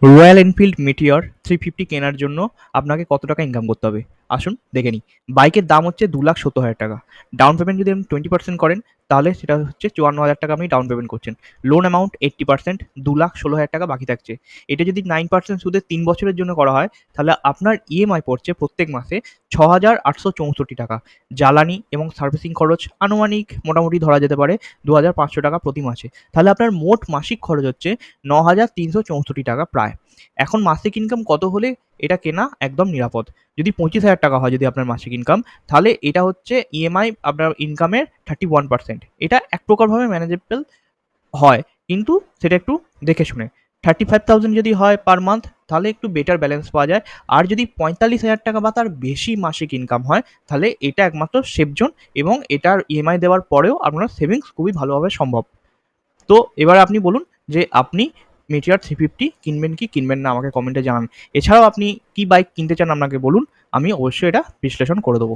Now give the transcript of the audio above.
Royal Enfield Meteor 350 কেনার জন্য আপনাকে কত টাকা ইনকাম করতে হবে? আসুন দেখে নিই। বাইকের দাম হচ্ছে 2,70,000 টাকা। ডাউন পেমেন্ট যদি আপনি 20% করেন, তাহলে সেটা হচ্ছে 54,000 টাকা আপনি ডাউন পেমেন্ট করছেন। লোন অ্যামাউন্ট 80%, 2,16,000 টাকা বাকি থাকছে। এটা যদি 9% সুদে 3 বছরের জন্য করা হয়, তাহলে আপনার ইএমআই পড়ছে প্রত্যেক মাসে 6,864 টাকা। জ্বালানি এবং সার্ভিসিং খরচ আনুমানিক মোটামুটি ধরা যেতে পারে 2,500 টাকা প্রতি মাসে। তাহলে আপনার মোট মাসিক খরচ হচ্ছে 9,364 টাকা প্রায়। এখন মাসিক ইনকাম কত হলে এটা কেনা একদম নিরাপদ? যদি 25,000 টাকা হয় যদি আপনার মাসিক ইনকাম, তাহলে এটা হচ্ছে ইএমআই আপনার ইনকামের 31%। এটা এক প্রকারভাবে ম্যানেজেবল হয়, কিন্তু সেটা একটু দেখে শুনে। 35,000 যদি হয় পার মান্থ, তাহলে একটু বেটার ব্যালেন্স পাওয়া যায়। আর যদি 45,000 টাকা বা তার বেশি মাসিক ইনকাম হয়, তাহলে এটা একমাত্র সেফ জোন এবং এটার ইএমআই দেওয়ার পরেও আপনার সেভিংস খুবই ভালোভাবে সম্ভব। তো এবার আপনি বলুন যে আপনি মেটিওর 350 কিনবেন কি কিনবেন না, আমাকে কমেন্টে জানান। এছাড়াও আপনি কি বাইক কিনতে চান আপনাকে বলুন, আমি অবশ্যই এটা বিশ্লেষণ করে দেবো।